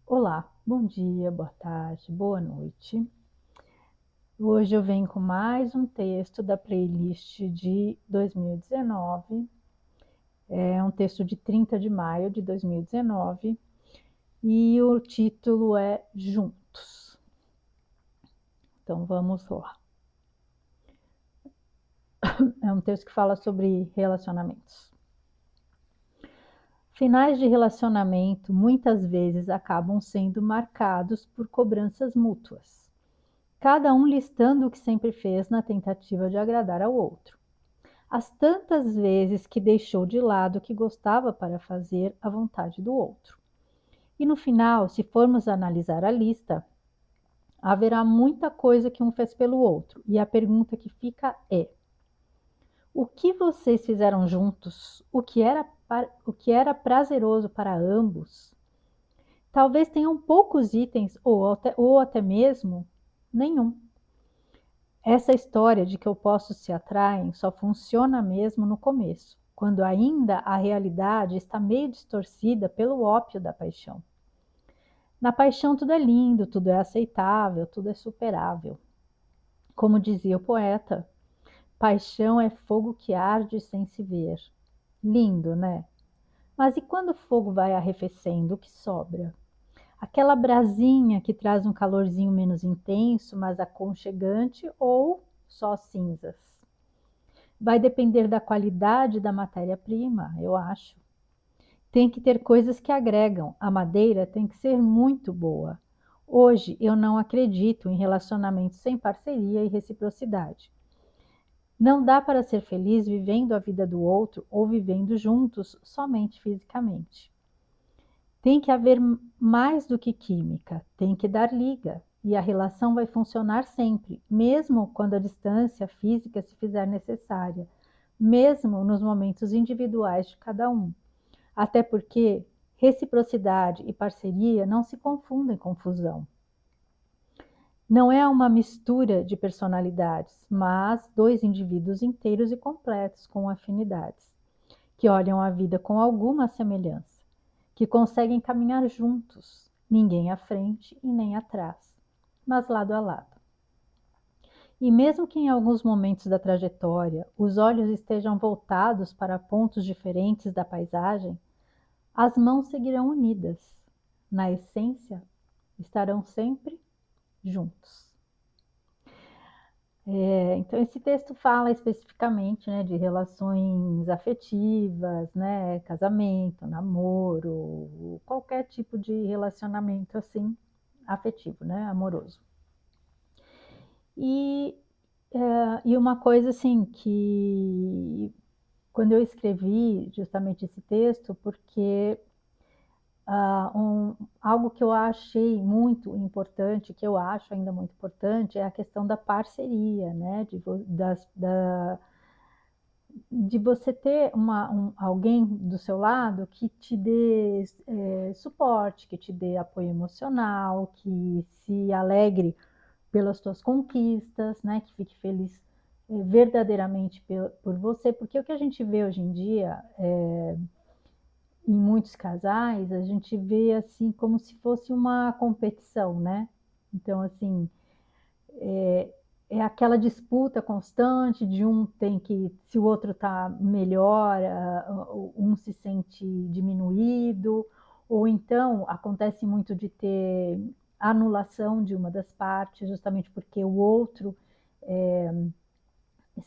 Olá, bom dia, boa tarde, boa noite. Hoje eu venho com mais um texto da playlist de 2019. É um texto de 30 de maio de 2019 e o título é Juntos. Então vamos lá. É um texto que fala sobre relacionamentos. Finais de relacionamento muitas vezes acabam sendo marcados por cobranças mútuas, cada um listando o que sempre fez na tentativa de agradar ao outro. As tantas vezes que deixou de lado o que gostava para fazer a vontade do outro. E no final, se formos analisar a lista, haverá muita coisa que um fez pelo outro. E a pergunta que fica é: o que vocês fizeram juntos? O que era prazeroso para ambos? Talvez tenham poucos itens ou até mesmo nenhum. Essa história de que opostos se atraem só funciona mesmo no começo, quando ainda a realidade está meio distorcida pelo ópio da paixão. Na paixão tudo é lindo, tudo é aceitável, tudo é superável. Como dizia o poeta, paixão é fogo que arde sem se ver. Lindo, né? Mas e quando o fogo vai arrefecendo, o que sobra? Aquela brasinha que traz um calorzinho menos intenso, mas aconchegante, ou só cinzas? Vai depender da qualidade da matéria-prima, eu acho. Tem que ter coisas que agregam. A madeira tem que ser muito boa. Hoje eu não acredito em relacionamentos sem parceria e reciprocidade. Não dá para ser feliz vivendo a vida do outro ou vivendo juntos somente fisicamente. Tem que haver mais do que química, tem que dar liga. E a relação vai funcionar sempre, mesmo quando a distância física se fizer necessária, mesmo nos momentos individuais de cada um. Até porque reciprocidade e parceria não se confundem com fusão. Não é uma mistura de personalidades, mas dois indivíduos inteiros e completos com afinidades, que olham a vida com alguma semelhança, que conseguem caminhar juntos, ninguém à frente e nem atrás, mas lado a lado. E mesmo que em alguns momentos da trajetória os olhos estejam voltados para pontos diferentes da paisagem, as mãos seguirão unidas. Na essência, estarão sempre juntos. Então, esse texto fala especificamente, né, de relações afetivas, né, casamento, namoro, qualquer tipo de relacionamento assim, afetivo, né, amoroso. E, e uma coisa assim que quando eu escrevi justamente esse texto, porque algo que eu achei muito importante, que eu acho ainda muito importante, é a questão da parceria, né? De você ter alguém do seu lado que te dê suporte, que te dê apoio emocional, que se alegre pelas suas conquistas, né? Que fique feliz verdadeiramente por você, porque o que a gente vê hoje em dia em muitos casais, a gente vê assim como se fosse uma competição, né? Então, assim, é aquela disputa constante de um tem que, se o outro está melhor, um se sente diminuído, ou então acontece muito de ter anulação de uma das partes, justamente porque o outro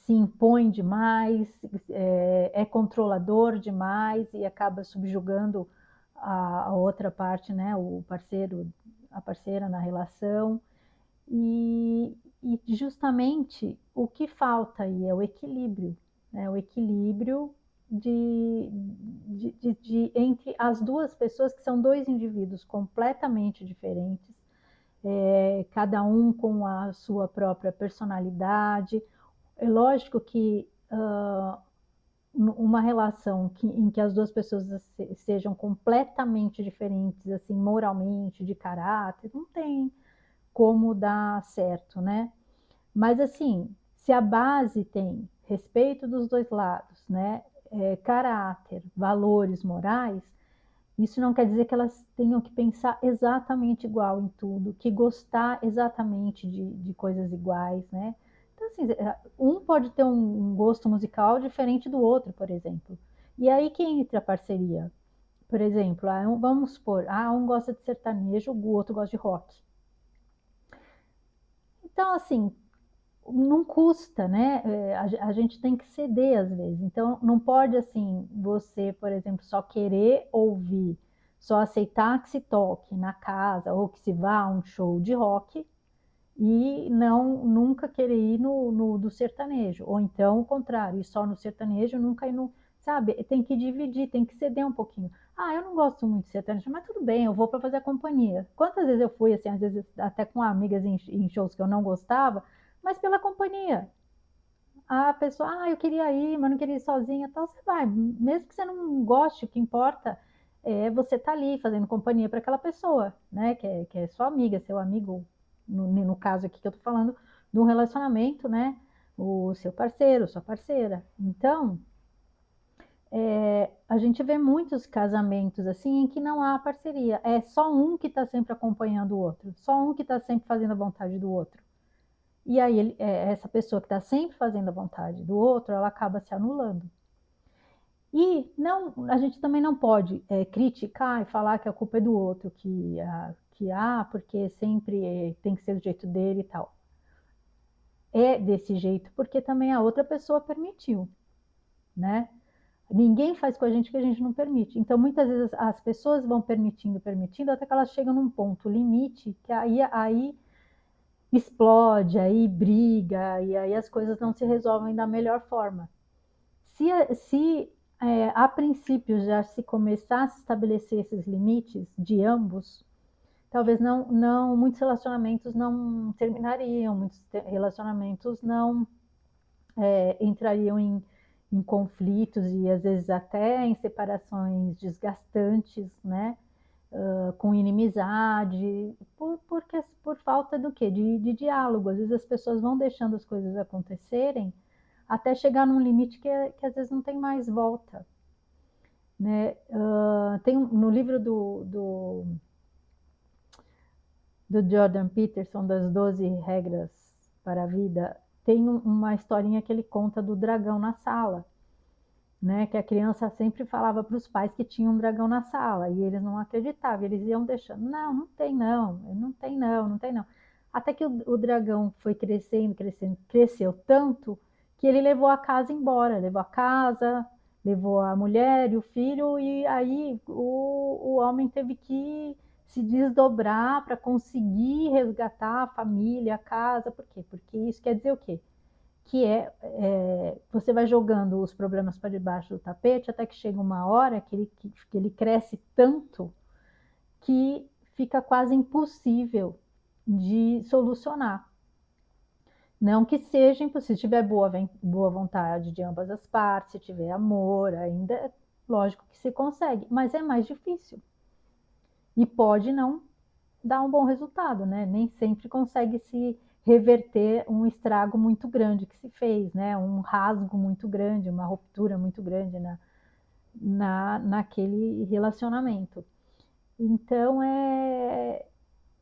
se impõe demais, é controlador demais e acaba subjugando a outra parte, né, o parceiro, a parceira na relação. E justamente o que falta aí é o equilíbrio, né, o equilíbrio entre as duas pessoas, que são dois indivíduos completamente diferentes, cada um com a sua própria personalidade. É lógico que uma relação em que as duas pessoas sejam completamente diferentes, assim, moralmente, de caráter, não tem como dar certo, né? Mas, assim, se a base tem respeito dos dois lados, né? Caráter, valores morais, Isso não quer dizer que elas tenham que pensar exatamente igual em tudo, que gostar exatamente de coisas iguais, né? Então, assim, um pode ter um gosto musical diferente do outro, por exemplo. E aí que entra a parceria. Por exemplo, vamos supor, um gosta de sertanejo, o outro gosta de rock. Então, assim, não custa, né? A gente tem que ceder às vezes. Então, não pode assim, você, por exemplo, só querer ouvir, só aceitar que se toque na casa ou que se vá a um show de rock e não nunca querer ir no do sertanejo. Ou então o contrário, ir só no sertanejo, nunca ir no. Sabe? Tem que dividir, tem que ceder um pouquinho. Eu não gosto muito de sertanejo, mas tudo bem, eu vou para fazer a companhia. Quantas vezes eu fui, assim, às vezes até com amigas em shows que eu não gostava, mas pela companhia. A pessoa, eu queria ir, mas não queria ir sozinha, tal, você vai. Mesmo que você não goste, o que importa é você estar ali fazendo companhia para aquela pessoa, né? Que é sua amiga, seu amigo, no caso aqui que eu tô falando, de um relacionamento, né? O seu parceiro, sua parceira. Então, a gente vê muitos casamentos assim em que não há parceria. É só um que está sempre acompanhando o outro, só um que está sempre fazendo a vontade do outro. E aí essa pessoa que está sempre fazendo a vontade do outro, ela acaba se anulando. E não, a gente também não pode criticar e falar que a culpa é do outro, porque sempre tem que ser do jeito dele e tal. É desse jeito porque também a outra pessoa permitiu, né? Ninguém faz com a gente o que a gente não permite. Então, muitas vezes as pessoas vão permitindo, permitindo, até que elas chegam num ponto limite, que aí explode, aí briga, e aí as coisas não se resolvem da melhor forma. Se a princípio já se começasse a estabelecer esses limites de ambos, talvez muitos relacionamentos não terminariam, muitos relacionamentos não entrariam em conflitos e às vezes até em separações desgastantes, né? Com inimizade, por falta do quê? De diálogo. Às vezes as pessoas vão deixando as coisas acontecerem até chegar num limite que às vezes não tem mais volta. Né? Tem no livro do Jordan Peterson, das 12 regras para a vida, tem uma historinha que ele conta do dragão na sala. Né, que a criança sempre falava para os pais que tinha um dragão na sala e eles não acreditavam, eles iam deixando, não tem não, não tem não, não tem não. Até que o dragão foi crescendo, crescendo, cresceu tanto que ele levou a casa embora, levou a casa, levou a mulher e o filho, e aí o homem teve que se desdobrar para conseguir resgatar a família, a casa. Por quê? Porque isso quer dizer o quê? Que você vai jogando os problemas para debaixo do tapete até que chega uma hora que ele cresce tanto que fica quase impossível de solucionar. Não que seja impossível, se tiver boa vontade de ambas as partes, se tiver amor, ainda é lógico que se consegue, mas é mais difícil. E pode não dar um bom resultado, né? Nem sempre consegue se reverter um estrago muito grande que se fez, né? Um rasgo muito grande, uma ruptura muito grande naquele relacionamento. Então é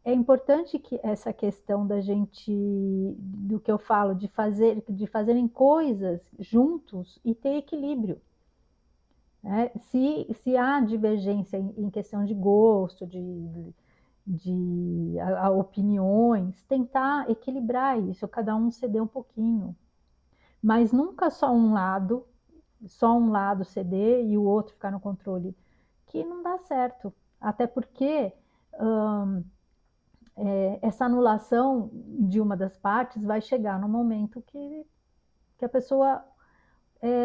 importante que essa questão da gente, do que eu falo, de fazerem coisas juntos e ter equilíbrio. Né? Se há divergência em questão de gosto, de opiniões, tentar equilibrar isso, cada um ceder um pouquinho. Mas nunca só um lado ceder e o outro ficar no controle, que não dá certo. Até porque essa anulação de uma das partes vai chegar no momento que a pessoa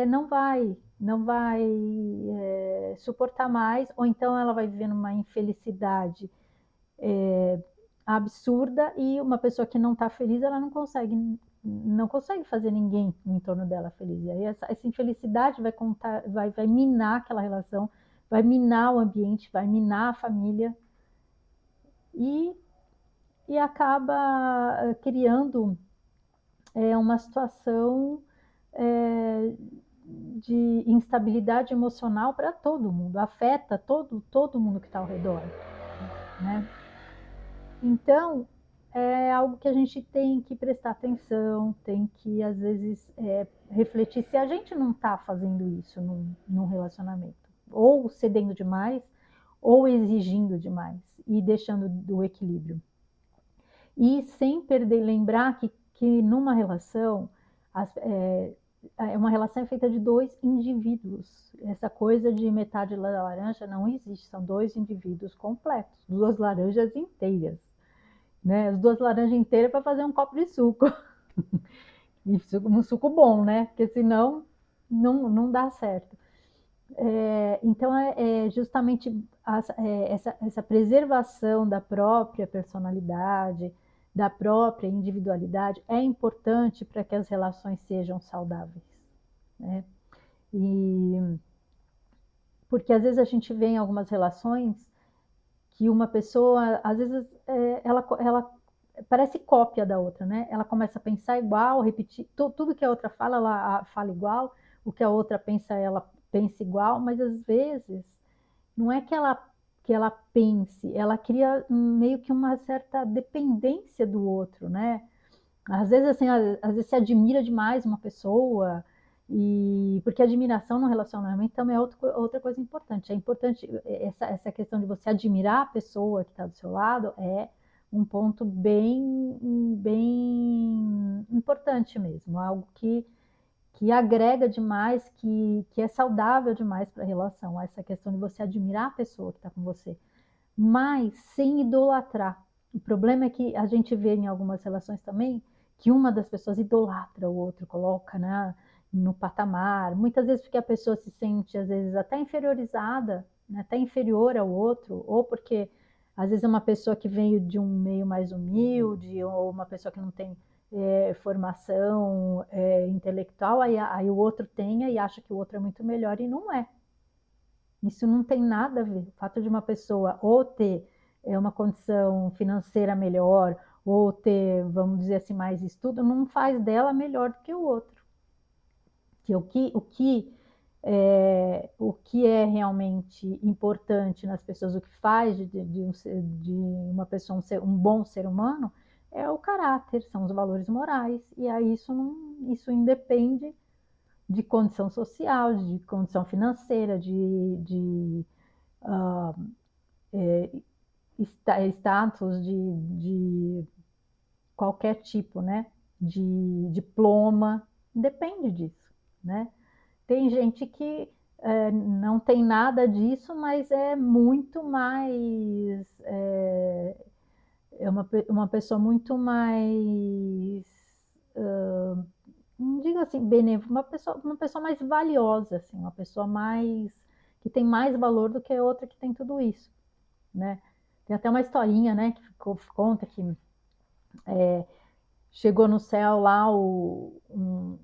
não vai suportar mais, ou então ela vai viver numa infelicidade absurda, e uma pessoa que não está feliz, ela não consegue fazer ninguém em torno dela feliz. E aí essa infelicidade vai minar aquela relação, vai minar o ambiente, vai minar a família e, e acaba criando uma situação de instabilidade emocional para todo mundo, afeta todo mundo que está ao redor, né? Então, é algo que a gente tem que prestar atenção, tem que, às vezes, refletir se a gente não está fazendo isso num relacionamento, ou cedendo demais, ou exigindo demais, e deixando do equilíbrio. E sem perder, lembrar que numa relação, uma relação é feita de dois indivíduos. Essa coisa de metade da laranja não existe, são dois indivíduos completos, duas laranjas inteiras, né? As duas laranjas inteiras para fazer um copo de suco. E um suco bom, né? Porque senão não dá certo. Então, justamente essa preservação da própria personalidade, da própria individualidade, é importante para que as relações sejam saudáveis, né? E porque às vezes a gente vê em algumas relações que uma pessoa, às vezes, ela parece cópia da outra, né? Ela começa a pensar igual, repetir tudo que a outra fala, ela fala igual, o que a outra pensa, ela pensa igual, mas às vezes não é que ela pense, ela cria meio que uma certa dependência do outro, né? Às vezes, assim, às vezes se admira demais uma pessoa, e porque admiração no relacionamento também é outra coisa importante. É importante essa questão de você admirar a pessoa que está do seu lado, é um ponto bem importante mesmo, algo que agrega demais, que é saudável demais para a relação, essa questão de você admirar a pessoa que está com você, mas sem idolatrar. O problema é que a gente vê em algumas relações também que uma das pessoas idolatra o outro, coloca, né, no patamar, muitas vezes porque a pessoa se sente, às vezes, até inferiorizada, né, até inferior ao outro, ou porque às vezes é uma pessoa que veio de um meio mais humilde, ou uma pessoa que não tem formação intelectual, aí o outro tenha e acha que o outro é muito melhor, e não é. Isso não tem nada a ver. O fato de uma pessoa ou ter uma condição financeira melhor, ou ter, vamos dizer assim, mais estudo, não faz dela melhor do que o outro. Que o que é realmente importante nas pessoas, o que faz de uma pessoa um bom ser humano, é o caráter, são os valores morais. E aí isso independe de condição social, de condição financeira, de status de qualquer tipo, né? De diploma, depende disso, né? Tem gente que não tem nada disso, mas é muito mais. É uma pessoa muito mais. Não digo assim, benéfica, uma pessoa mais valiosa, assim, uma pessoa mais. Que tem mais valor do que a outra que tem tudo isso, né? Tem até uma historinha, né, que conta que chegou no céu lá um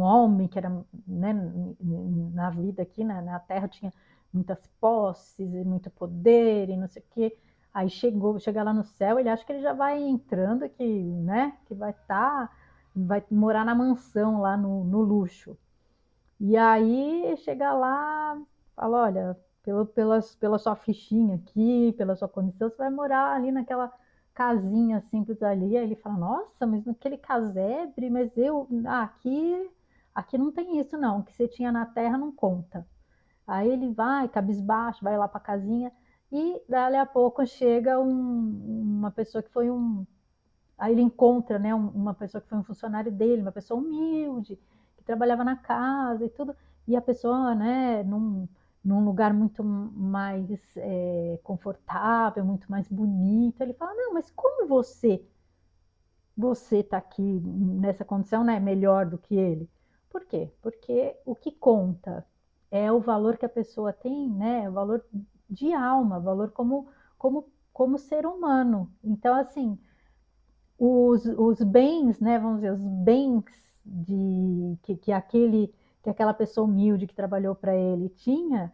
homem que era, né, na vida aqui, na Terra, tinha muitas posses e muito poder e não sei o quê. Aí chega lá no céu, ele acha que ele já vai entrando, né, que vai morar na mansão lá no luxo. E aí chega lá, fala, olha, pela sua fichinha aqui, pela sua condição, você vai morar ali naquela casinha simples ali. Aí ele fala, nossa, mas naquele casebre, mas aqui não tem isso não, o que você tinha na terra não conta. Aí ele vai, cabisbaixo, vai lá para a casinha, e dali a pouco chega uma pessoa que foi Aí ele encontra, né, uma pessoa que foi um funcionário dele, uma pessoa humilde, que trabalhava na casa e tudo, e a pessoa, né, num lugar muito mais confortável, muito mais bonito. Ele fala, não, mas como você está aqui nessa condição, né, melhor do que ele? Por quê? Porque o que conta é o valor que a pessoa tem, né, o valor de alma, valor como ser humano. Então, assim, os bens, né, vamos dizer, os bens que aquela pessoa humilde que trabalhou para ele tinha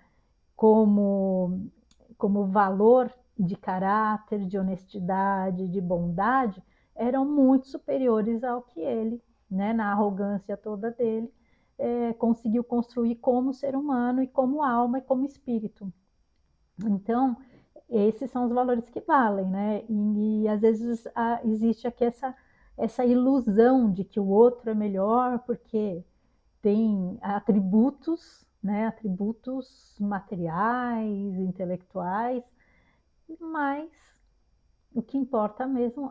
como valor de caráter, de honestidade, de bondade, eram muito superiores ao que ele, né, na arrogância toda dele, conseguiu construir como ser humano e como alma e como espírito. Então, esses são os valores que valem, né? E às vezes existe aqui essa ilusão de que o outro é melhor porque tem atributos, né? Atributos materiais, intelectuais, mas o que importa mesmo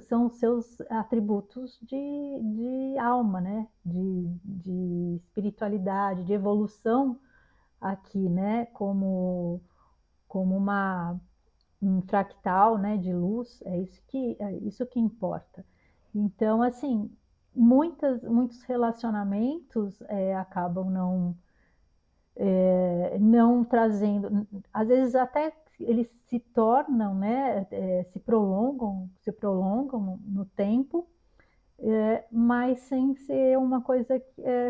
são os seus atributos de alma, né? De espiritualidade, de evolução aqui, né? Como um fractal, né, de luz, é isso que importa. Então, assim, muitos relacionamentos acabam não trazendo, às vezes até eles se tornam, né, se prolongam no tempo, mas sem ser uma coisa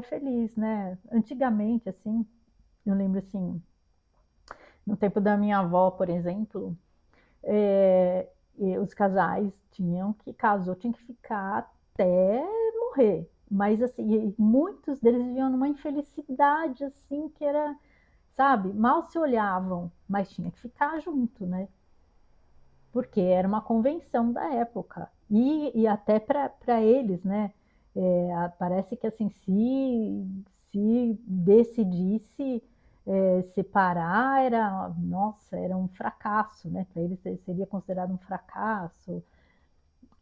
feliz, né? Antigamente, assim, eu lembro assim, no tempo da minha avó, por exemplo, é, os casais tinham que ficar até morrer. Mas assim, muitos deles viviam numa infelicidade assim que era, sabe, mal se olhavam, mas tinha que ficar junto, né? Porque era uma convenção da época. E até para eles, né? Parece que assim, se decidisse separar, nossa, era um fracasso, né? Para eles seria considerado um fracasso.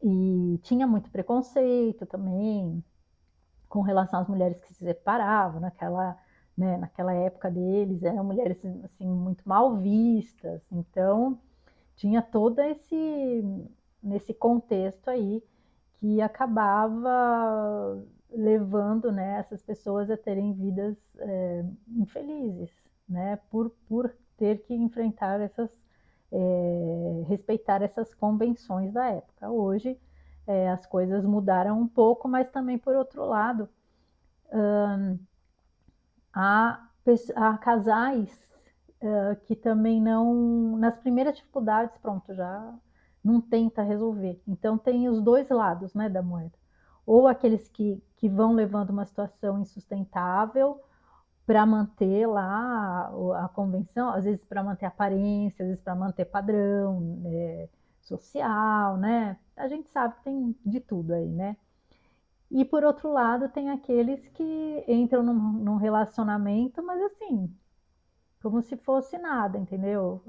E tinha muito preconceito também com relação às mulheres que se separavam naquela época deles, eram mulheres assim muito mal vistas. Então, tinha todo nesse contexto aí que acabava levando, né, essas pessoas a terem vidas infelizes, né, por ter que enfrentar respeitar essas convenções da época. Hoje as coisas mudaram um pouco, mas também por outro lado há casais que também não, nas primeiras dificuldades, pronto, já não tenta resolver. Então tem os dois lados, né, da moeda. Ou aqueles que vão levando uma situação insustentável para manter lá a convenção, às vezes para manter aparência, às vezes para manter padrão social, né? A gente sabe que tem de tudo aí, né? E por outro lado, tem aqueles que entram num relacionamento, mas assim, como se fosse nada, entendeu?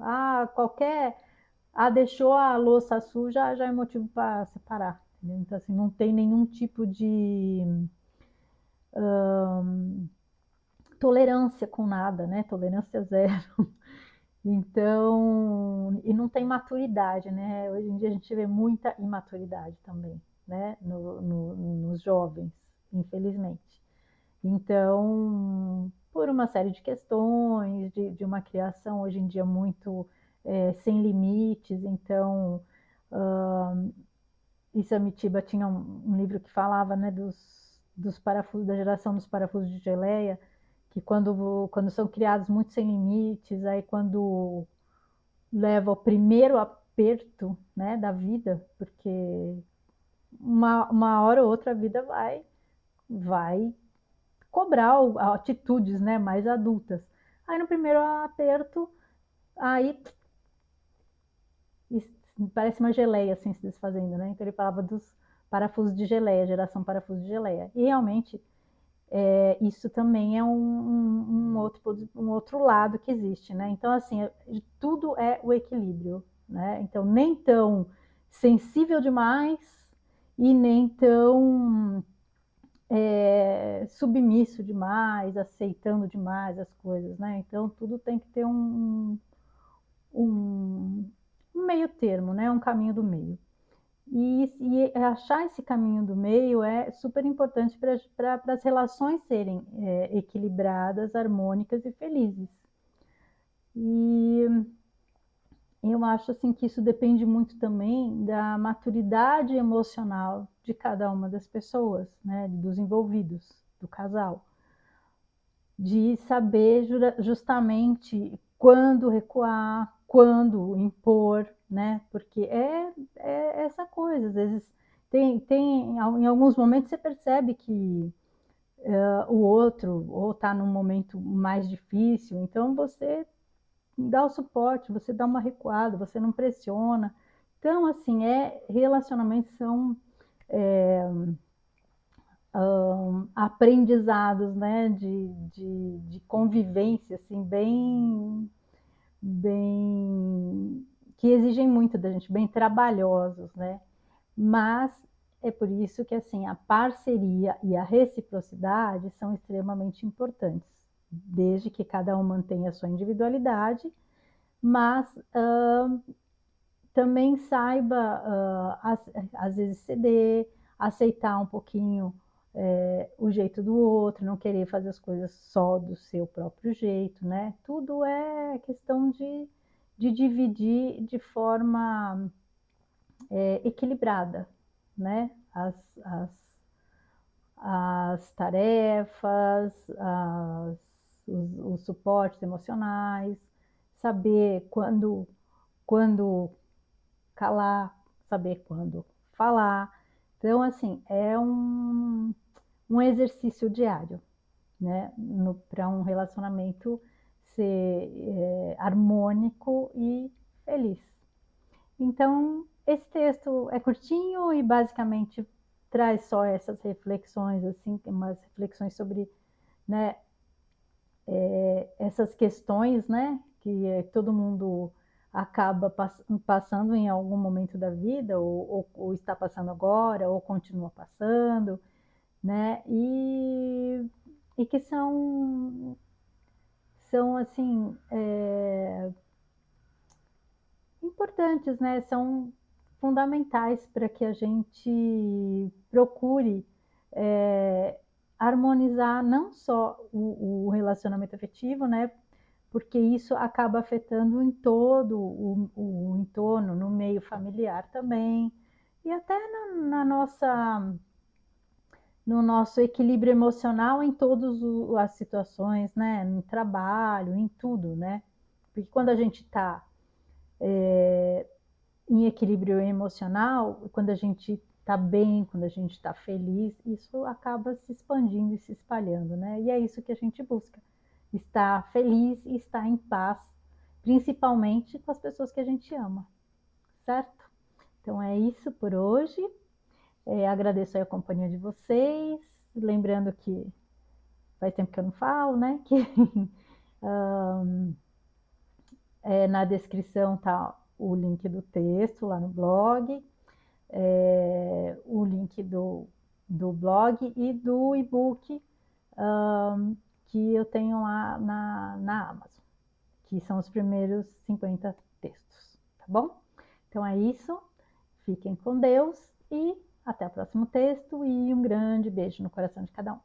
Deixou a louça suja, já é motivo para separar. Entendeu? Então, assim, não tem nenhum tipo de tolerância com nada, né? Tolerância zero. Então, e não tem maturidade, né? Hoje em dia a gente vê muita imaturidade também, né? Nos jovens, infelizmente. Então, por uma série de questões, de uma criação hoje em dia muito sem limites, então Issamitiba tinha um livro que falava, né, dos parafusos, da geração dos parafusos de geleia, que quando são criados muito sem limites, aí quando leva ao primeiro aperto, né, da vida, porque uma hora ou outra a vida vai cobrar atitudes, né, mais adultas. Aí no primeiro aperto, aí parece uma geleia assim se desfazendo, né? Então ele falava dos parafusos de geleia, geração parafuso de geleia. E realmente isso também é um outro lado que existe, né? Então assim, tudo é o equilíbrio, né? Então nem tão sensível demais e nem tão submisso demais, aceitando demais as coisas, né? Então tudo tem que ter um meio termo, né? Um caminho do meio. E achar esse caminho do meio é super importante para as relações serem equilibradas, harmônicas e felizes. E eu acho assim que isso depende muito também da maturidade emocional de cada uma das pessoas, né, dos envolvidos, do casal, de saber justamente quando recuar, quando impor, né? Porque é essa coisa, às vezes em alguns momentos você percebe que o outro ou está num momento mais difícil, então você dá o suporte, você dá uma recuada, você não pressiona. Então, assim, relacionamentos são aprendizados, né, de convivência, assim, bem, que exigem muito da gente, bem trabalhosos, né? Mas é por isso que, assim, a parceria e a reciprocidade são extremamente importantes, desde que cada um mantenha a sua individualidade, mas também saiba, às vezes, ceder, aceitar um pouquinho o jeito do outro, não querer fazer as coisas só do seu próprio jeito, né? Tudo é questão de dividir de forma equilibrada, né? As tarefas, os suportes emocionais, saber quando calar, saber quando falar. Então, assim, é um exercício diário, né? Para um relacionamento ser harmônico e feliz. Então, esse texto é curtinho e basicamente traz só essas reflexões, assim, umas reflexões sobre, né, essas questões, né, que todo mundo acaba passando em algum momento da vida, ou está passando agora, ou continua passando, né, e que são assim, importantes, né, são fundamentais para que a gente procure harmonizar não só o relacionamento afetivo, né, porque isso acaba afetando em todo o entorno, no meio familiar também, e até no nosso equilíbrio emocional em todas as situações, né? No trabalho, em tudo, né? Porque quando a gente está em equilíbrio emocional, quando a gente está bem, quando a gente está feliz, isso acaba se expandindo e se espalhando, né? E é isso que a gente busca, estar feliz e estar em paz, principalmente com as pessoas que a gente ama, certo? Então é isso por hoje. Agradeço a companhia de vocês, lembrando que faz tempo que eu não falo, né? Que na descrição tá o link do texto lá no blog, o link do blog e do e-book que eu tenho lá na Amazon, que são os primeiros 50 textos, tá bom? Então é isso, fiquem com Deus e até o próximo texto e um grande beijo no coração de cada um.